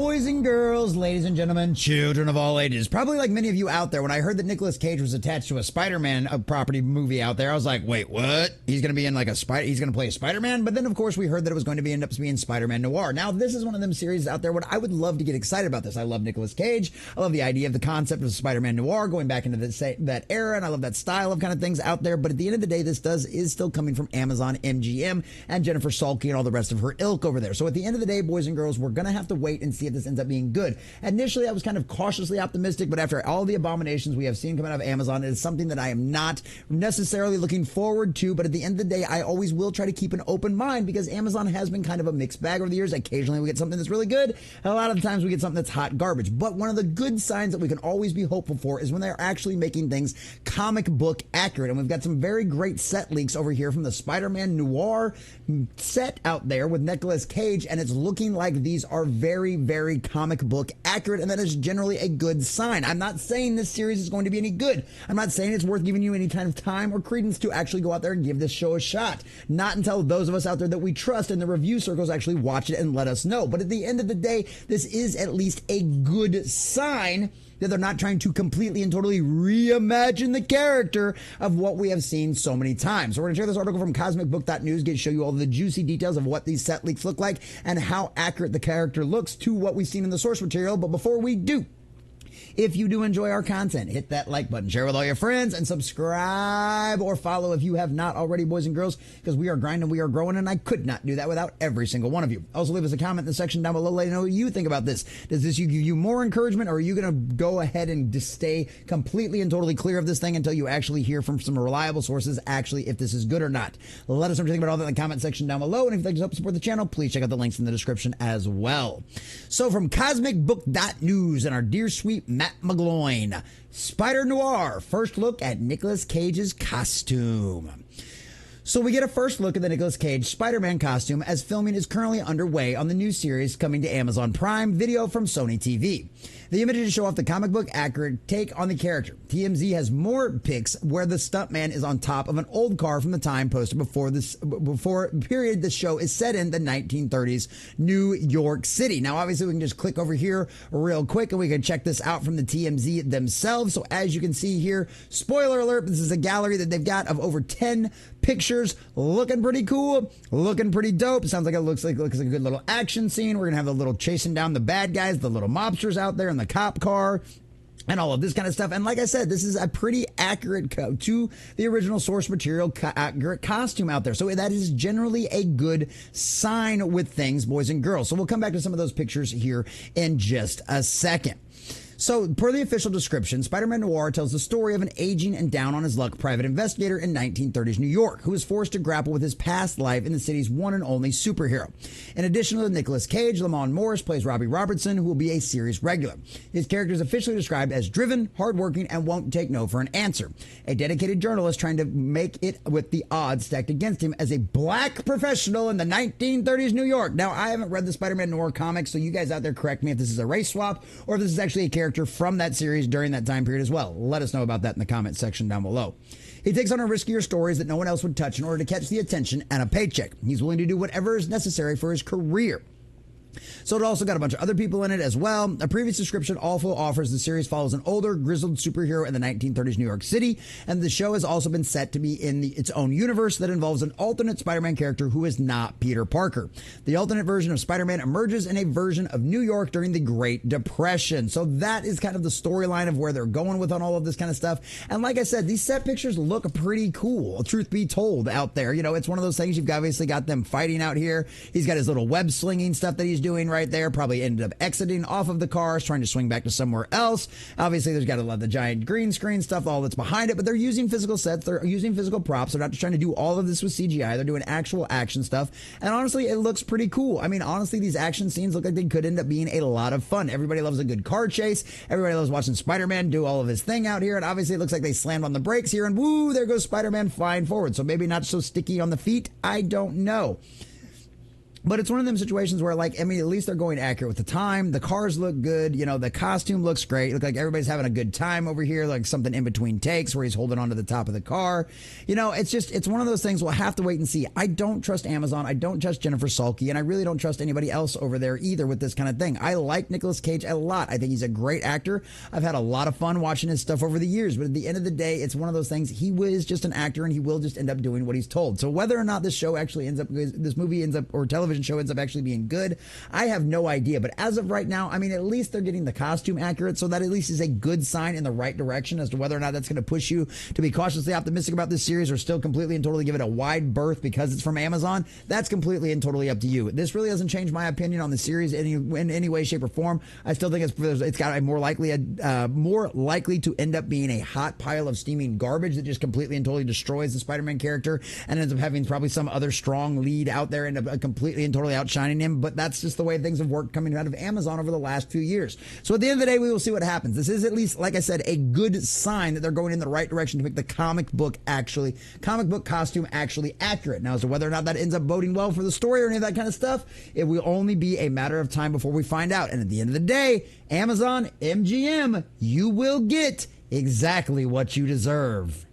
Boys and girls, ladies and gentlemen, children of all ages. Probably like many of you out there, when I heard that Nicolas Cage was attached to a Spider-Man property movie out there, I was like, wait, what? He's going to be in like he's going to play a Spider-Man? But then, of course, we heard that it was going to end up being Spider-Man Noir. Now, this is one of them series out there where I would love to get excited about this. I love Nicolas Cage. I love the idea of the concept of Spider-Man Noir going back into that era, and I love that style of kind of things out there. But at the end of the day, this is still coming from Amazon, MGM, and Jennifer Salke and all the rest of her ilk over there. So at the end of the day, boys and girls, we're going to have to wait and see if this ends up being good. Initially, I was kind of cautiously optimistic, but after all the abominations we have seen coming out of Amazon, it is something that I am not necessarily looking forward to. But at the end of the day, I always will try to keep an open mind, because Amazon has been kind of a mixed bag over the years. Occasionally we get something that's really good, and a lot of the times we get something that's hot garbage. But one of the good signs that we can always be hopeful for is when they're actually making things comic book accurate. And we've got some very great set leaks over here from the Spider-Man Noir set out there with Nicolas Cage, and it's looking like these are very, very comic book accurate, and that is generally a good sign. I'm not saying this series is going to be any good. I'm not saying it's worth giving you any kind of time or credence to actually go out there and give this show a shot. Not until those of us out there that we trust in the review circles actually watch it and let us know. But at the end of the day, this is at least a good sign that they're not trying to completely and totally reimagine the character of what we have seen so many times. So we're going to share this article from cosmicbook.news, show you all the juicy details of what these set leaks look like and how accurate the character looks to what we've seen in the source material. But before we do, if you do enjoy our content, hit that like button, share with all your friends, and subscribe or follow if you have not already, boys and girls, because we are grinding, we are growing, and I could not do that without every single one of you. Also, leave us a comment in the section down below. Let us know what you think about this. Does this give you more encouragement, or are you going to go ahead and just stay completely and totally clear of this thing until you actually hear from some reliable sources actually if this is good or not? Let us know what you think about all that in the comment section down below, and if you'd like to help support the channel, please check out the links in the description as well. So from cosmicbook.news and our dear sweet Matt McGloin, Spider Noir, first look at Nicolas Cage's costume. So we get a first look at the Nicolas Cage Spider-Man costume as filming is currently underway on the new series coming to Amazon Prime Video from Sony TV. The images show off the comic book accurate take on the character. TMZ has more pics where the stuntman is on top of an old car from the time posted before period the show is set in the 1930s New York City. Now, obviously, we can just click over here real quick and we can check this out from the TMZ themselves. So as you can see here, spoiler alert, this is a gallery that they've got of over 10 pictures, looking pretty cool, looking pretty dope. Sounds like it looks like a good little action scene. We're gonna have a little chasing down the bad guys, the little mobsters out there in the cop car, and all of this kind of stuff. And like I said, this is a pretty accurate to the original source material accurate costume out there. So that is generally a good sign with things, boys and girls. So we'll come back to some of those pictures here in just a second. So, per the official description, Spider-Man Noir tells the story of an aging and down on his luck private investigator in 1930s New York who is forced to grapple with his past life in the city's one and only superhero. In addition to Nicolas Cage, Lamont Morris plays Robbie Robertson, who will be a series regular. His character is officially described as driven, hardworking, and won't take no for an answer. A dedicated journalist trying to make it with the odds stacked against him as a black professional in the 1930s New York. Now, I haven't read the Spider-Man Noir comics, so you guys out there correct me if this is a race swap or if this is actually a character from that series during that time period as well. Let us know about that in the comment section down below. He takes on a riskier stories that no one else would touch in order to catch the attention and a paycheck. He's willing to do whatever is necessary for his career. So it also got a bunch of other people in it as well. A previous description also offers the series follows an older, grizzled superhero in the 1930s New York City, and the show has also been set to be in its own universe that involves an alternate Spider-Man character who is not Peter Parker. The alternate version of Spider-Man emerges in a version of New York during the Great Depression. So that is kind of the storyline of where they're going with on all of this kind of stuff. And like I said, these set pictures look pretty cool, truth be told, out there. You know, it's one of those things, you've obviously got them fighting out here. He's got his little web slinging stuff that he's doing right there, probably ended up exiting off of the cars, trying to swing back to somewhere else. Obviously, there's got a lot of the giant green screen stuff, all that's behind it, but they're using physical sets, they're using physical props. They're not just trying to do all of this with CGI. They're doing actual action stuff, and honestly, it looks pretty cool. I mean, honestly, these action scenes look like they could end up being a lot of fun. Everybody loves a good car chase. Everybody loves watching Spider-Man do all of his thing out here, and obviously, it looks like they slammed on the brakes here, and woo, there goes Spider-Man flying forward. So maybe not so sticky on the feet. I don't know. But it's one of them situations where, like, I mean, at least they're going accurate with the time. The cars look good. You know, the costume looks great. Look like everybody's having a good time over here, like something in between takes where he's holding onto the top of the car. You know, it's one of those things we'll have to wait and see. I don't trust Amazon. I don't trust Jennifer Sulky, and I really don't trust anybody else over there either with this kind of thing. I like Nicolas Cage a lot. I think he's a great actor. I've had a lot of fun watching his stuff over the years, but at the end of the day, it's one of those things. He is just an actor, and he will just end up doing what he's told. So whether or not this movie ends up, or television show ends up actually being good, I have no idea. But as of right now, I mean, at least they're getting the costume accurate, so that at least is a good sign in the right direction. As to whether or not that's going to push you to be cautiously optimistic about this series or still completely and totally give it a wide berth because it's from Amazon, that's completely and totally up to you. This really doesn't change my opinion on the series in any way, shape, or form. I still think it's got a more likely to end up being a hot pile of steaming garbage that just completely and totally destroys the Spider-Man character and ends up having probably some other strong lead out there and completely and totally outshining him. But that's just the way things have worked coming out of Amazon over the last few years. So at the end of the day, we will see what happens. This is at least, like I said, a good sign that they're going in the right direction to make the comic book costume actually accurate. Now, as to whether or not that ends up boding well for the story or any of that kind of stuff, it will only be a matter of time before we find out. And at the end of the day, Amazon, MGM, you will get exactly what you deserve.